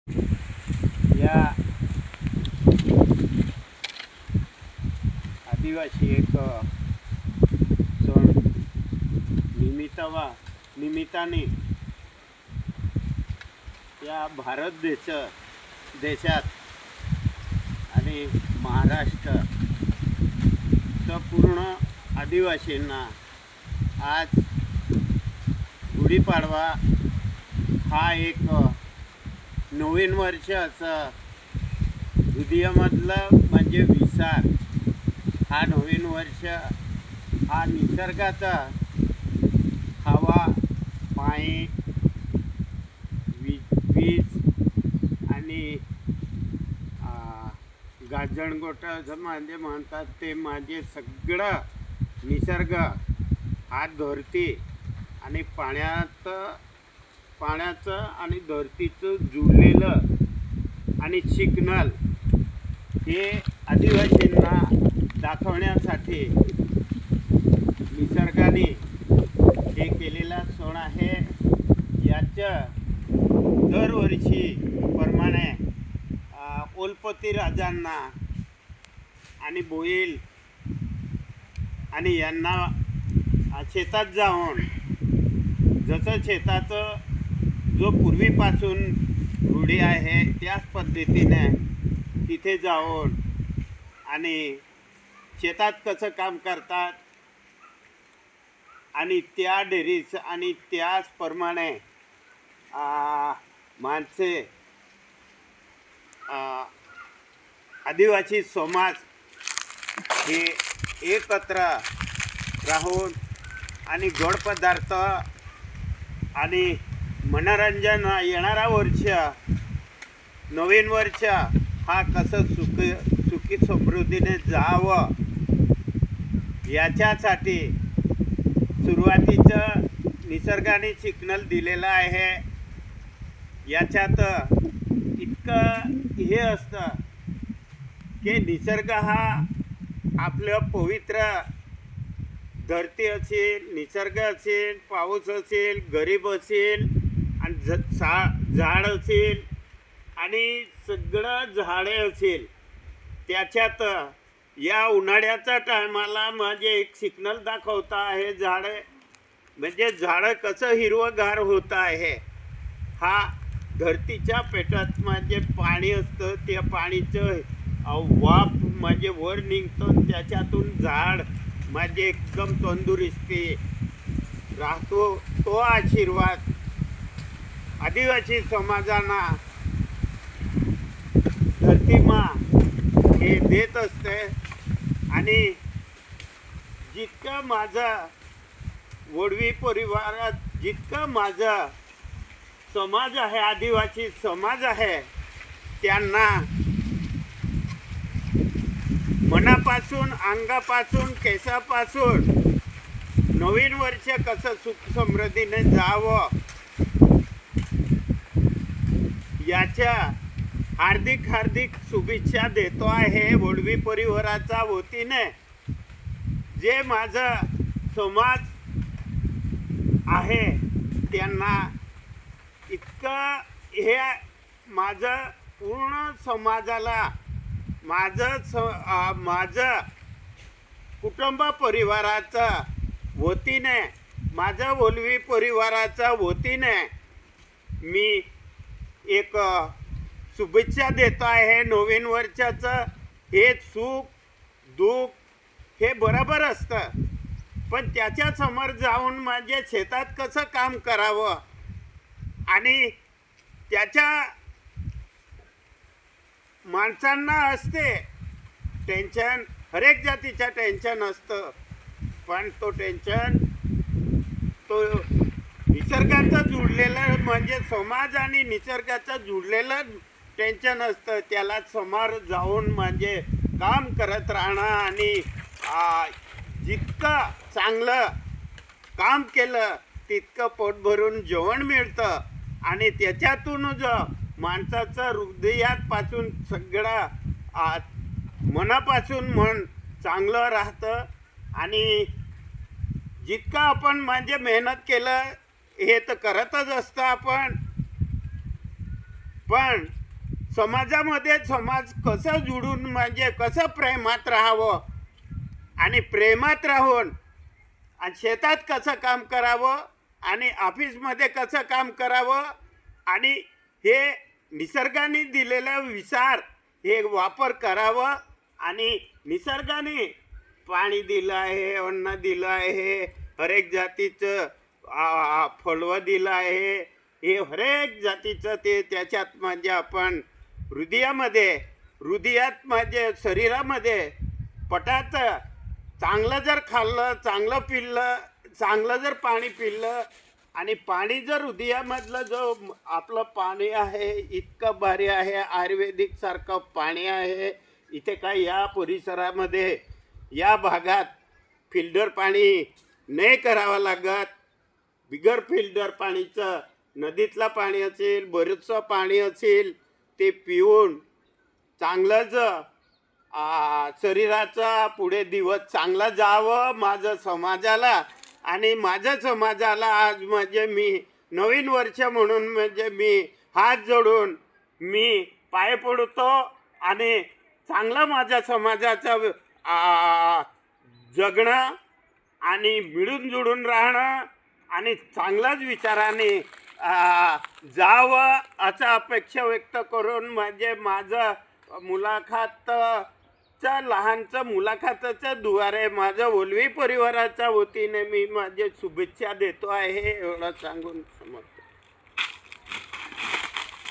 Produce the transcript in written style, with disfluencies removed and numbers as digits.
या आदिवासी एक सण निमित्ताने या भारत देशात आणि महाराष्ट्र पूर्ण आदिवासींना आज गुढीपाडवा हा एक नवीन वर्ष असं दुनियेमधलं म्हणजे विसार हा नवीन वर्ष हा निसर्गाचा हवा पाणी वीज आणि गाजणगोट असं म्हणजे म्हणतात ते माझे सगळं निसर्ग हा धरती आणि पाण्याचं आणि धरतीचं जुळलेलं आणि सिग्नल हे आदिवासींना दाखवण्यासाठी निसर्गाने हे केलेला सण आहे. याचं दरवर्षी प्रमाणे ओलपती राजांना आणि बोईल आणि यांना शेतात जाऊन जसं शेताचं जो पूर्वीपासून रूढी आहे त्याच पद्धतीने तिथे जाऊन आणि शेतात कसं काम करतात आणि त्या डेरीस आणि त्याचप्रमाणे माणसे आदिवासी समाज हे एकत्र राहून आणि गोड पदार्थ आणि मनोरंजन येणारा वर्ष नवीन वर्ष हा कसं सुखी समृद्धीने जावं याच्यासाठी सुरुवातीचं निसर्गाने सिग्नल दिलेलं आहे. याच्यात इतकं हे असतं की निसर्ग हा आपलं पवित्र धरती असेल, निसर्ग असेल, पाऊस असेल, गरीब असेल आणि झाड असेल आणि सगळं झाडे असेल त्याच्यात या उन्हाळ्याच्या टायमाला म्हणजे एक सिग्नल दाखवता आहे झाडे म्हणजे झाडं कसं हिरवंगार होत आहे. हा धरतीच्या पेटात म्हणजे पाणी असतं त्या पाणीचं वाफ म्हणजे वर निघतं त्याच्यातून झाड म्हणजे एकदम तंदुरुस्ती राहतो. तो आशीर्वाद आदिवासी समाजांना धरतीमा हे देत असते. आणि जितकं माझा वडवी परिवारात जितकं माझा समाज आहे आदिवासी समाज आहे त्यांना मनापासून अंगापासून केसापासून नवीन वर्ष कसं सुख समृद्धीने जावं याच्या हार्दिक शुभेच्छा देतो आहे वडवी परिवाराच्या वतीने. जे माझा समाज आहे त्यांना इतकं हे माझं पूर्ण समाजाला माझं कुटुंब परिवाराच्या वतीने माझ्या वडवी परिवाराच्या वतीने मी एक शुभेच्छा देतो आहे नवीन वर्षाचं. हे सुख दुःख हे बरोबर असतं पण त्याच्या समोर जाऊन म्हणजे शेतात कसं काम करावं आणि त्याच्या माणसांना असते टेन्शन हरेक जातीचं टेन्शन असतं पण तो टेन्शन तो निसर्गाचं जुळलेलं म्हणजे समाज आणि निसर्गाचं जुळलेलं टेन्शन असतं. त्याला समोर जाऊन म्हणजे काम करत राहणं आणि जितकं चांगलं काम केलं तितकं पोट भरून जेवण मिळतं आणि त्याच्यातूनच माणसाचं हृदयापासून सगळं मनापासून मन चांगलं राहतं. आणि जितकं आपण म्हणजे मेहनत केलं हे तर करतच असतं आपण पण समाजामध्ये समाज कसं जुडून म्हणजे कसं प्रेमात राहावं आणि प्रेमात राहून आणि शेतात कसं काम करावं आणि ऑफिसमध्ये कसं काम करावं आणि हे निसर्गाने दिलेला विचार हे वापर करावं आणि निसर्गाने पाणी दिलं आहे, अन्न दिलं आहे, हरेक जातीचं फळवं दिलं आहे, हे हरेक जातीचं ते त्याच्यात म्हणजे आपण हृदयात म्हणजे शरीरामध्ये पटाचं चांगलं जर खाल्लं, चांगलं पिल्लं, चांगलं जर पाणी पिल्लं आणि पाणी जर हृदयामधलं जो आपलं पाणी आहे इतकं भारी आहे, आयुर्वेदिक सारखं पाणी आहे. इथे काय या परिसरामध्ये या भागात फिल्टर पाणी नाही करावं लागत. बिगर फिल्टर पाणीचं नदीतलं पाणी असेल, बरंचसं पाणी असेल ते पिऊन चांगलंच शरीराचा पुढे दिवस चांगला जावं माझं समाजाला. आणि माझ्या समाजाला आज म्हणजे मी नवीन वर्ष म्हणून म्हणजे मी हात जोडून मी पाय पडतो आणि चांगलं माझ्या समाजाचं जगणं आणि मिळून जुळून राहणं आणि चांगल्याच विचाराने जावं असं अपेक्षा व्यक्त करून म्हणजे माझं लहानचं मुलाखतच्या द्वारे माझं ओलवी परिवाराच्या वतीने मी माझे शुभेच्छा देतो आहे एवढं सांगून